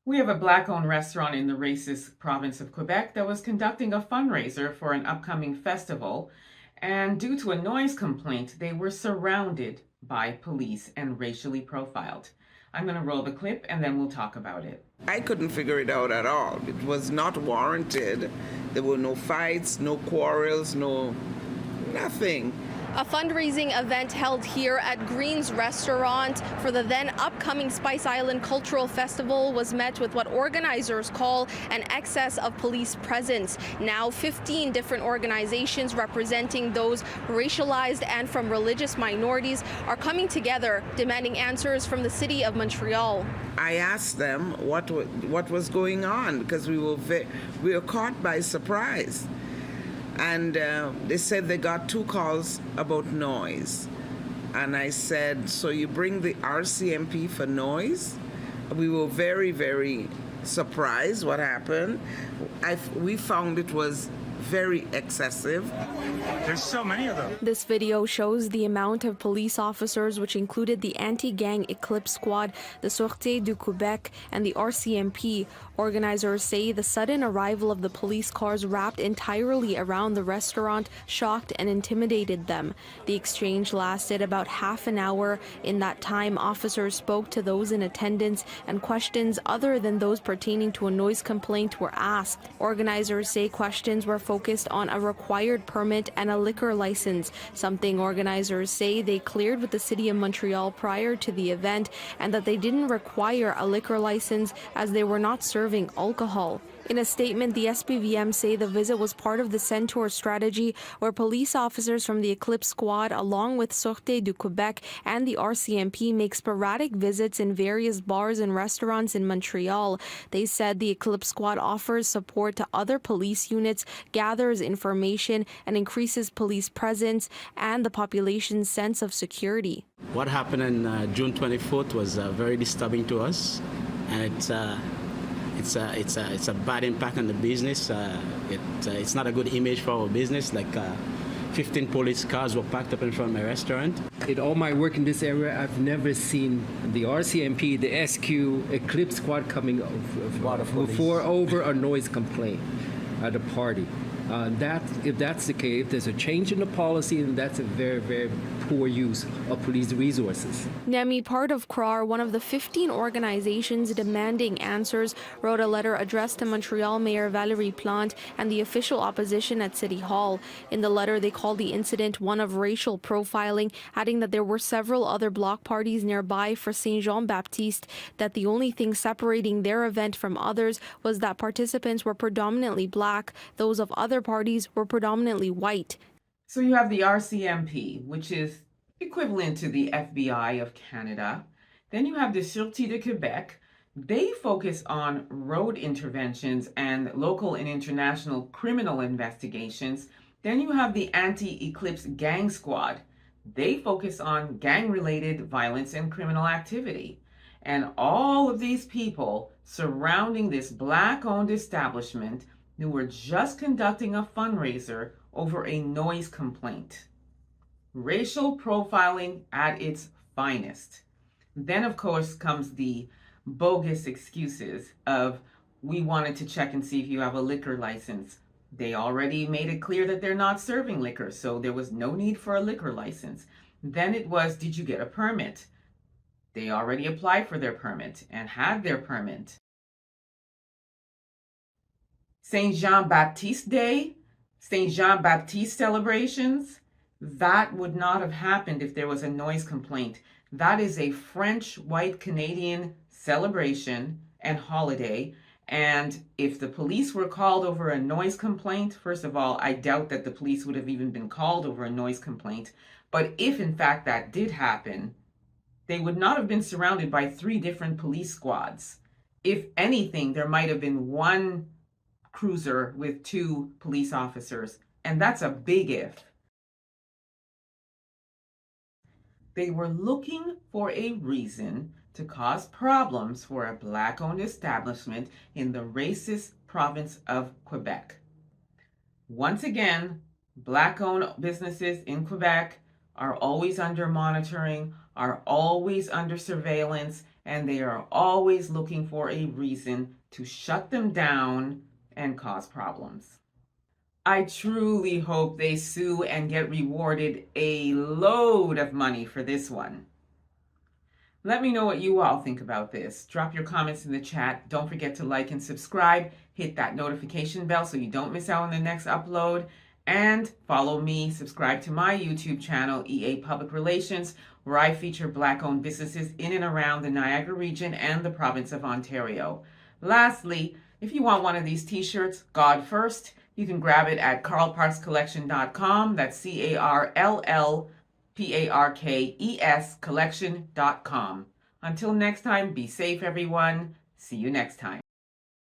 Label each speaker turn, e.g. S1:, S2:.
S1: We have a Black-owned restaurant in the racist province of Quebec that was conducting a fundraiser for an upcoming festival, and due to a noise complaint, they were surrounded by police and racially profiled. I'm going to roll the clip and then we'll talk about it.
S2: I couldn't figure it out at all. It was not warranted. There were no fights, no quarrels, no nothing.
S3: A fundraising event held here at Green's Restaurant for the then upcoming Spice Island Cultural Festival was met with what organizers call an excess of police presence. Now 15 different organizations representing those racialized and from religious minorities are coming together demanding answers from the city of Montreal.
S2: I asked them what was going on because we were caught by surprise. And they said they got 2 calls about noise. And I said, so you bring the RCMP for noise? We were very, very surprised what happened. We found it was very excessive.
S4: There's so many of them.
S3: This video shows the amount of police officers, which included the anti-gang Eclipse Squad, the Sûreté du Québec, and the RCMP. Organizers say the sudden arrival of the police cars wrapped entirely around the restaurant shocked and intimidated them. The exchange lasted about half an hour. In that time, officers spoke to those in attendance and questions other than those pertaining to a noise complaint were asked. Organizers say questions were focused on a required permit and a liquor license, something organizers say they cleared with the City of Montreal prior to the event, and that they didn't require a liquor license as they were not serving alcohol. In a statement, the SPVM say the visit was part of the Centaur strategy, where police officers from the Eclipse Squad, along with Sûreté du Québec and the RCMP, make sporadic visits in various bars and restaurants in Montreal. They said the Eclipse Squad offers support to other police units, gathers information, and increases police presence and the population's sense of security.
S5: What happened on June 24th was very disturbing to us, and it's a bad impact on the business. It's not a good image for our business. Like 15 police cars were packed up in front of my restaurant.
S6: In all my work in this area, I've never seen the RCMP, the SQ, Eclipse Squad coming over a noise complaint at a party. If that's the case, if there's a change in the policy, then that's a very, very poor use of police resources.
S3: NEMI, part of CRAR, one of the 15 organizations demanding answers, wrote a letter addressed to Montreal Mayor Valérie Plante and the official opposition at City Hall. In the letter, they called the incident one of racial profiling, adding that there were several other block parties nearby for Saint-Jean-Baptiste, that the only thing separating their event from others was that participants were predominantly black, those of other parties were predominantly white.
S1: So you have the RCMP, which is equivalent to the FBI of Canada. Then you have the Sûreté de Québec. They focus on road interventions and local and international criminal investigations. Then you have the Anti-Eclipse Gang Squad. They focus on gang-related violence and criminal activity. And all of these people surrounding this Black-owned establishment who were just conducting a fundraiser over a noise complaint. Racial profiling at its finest. Then, of course, comes the bogus excuses of, we wanted to check and see if you have a liquor license. They already made it clear that they're not serving liquor, so there was no need for a liquor license. Then it was, did you get a permit? They already applied for their permit and had their permit. Saint Jean-Baptiste Day, Saint Jean-Baptiste celebrations, that would not have happened if there was a noise complaint. That is a French white Canadian celebration and holiday. And if the police were called over a noise complaint, first of all, I doubt that the police would have even been called over a noise complaint. But if in fact that did happen, they would not have been surrounded by 3 different police squads. If anything, there might have been one cruiser with 2 police officers, and that's a big if. They were looking for a reason to cause problems for a Black-owned establishment in the racist province of Quebec. Once again, Black-owned businesses in Quebec are always under monitoring, are always under surveillance, and they are always looking for a reason to shut them down and cause problems. I truly hope they sue and get rewarded a load of money for this one. Let me know what you all think about this. Drop your comments in the chat. Don't forget to like and subscribe. Hit that notification bell so you don't miss out on the next upload. And follow me, subscribe to my YouTube channel, EA Public Relations, where I feature Black-owned businesses in and around the Niagara region and the province of Ontario. Lastly, if you want one of these t-shirts, God First, you can grab it at carlparkscollection.com. That's CARLLPARKES collection.com. Until next time, be safe, everyone. See you next time.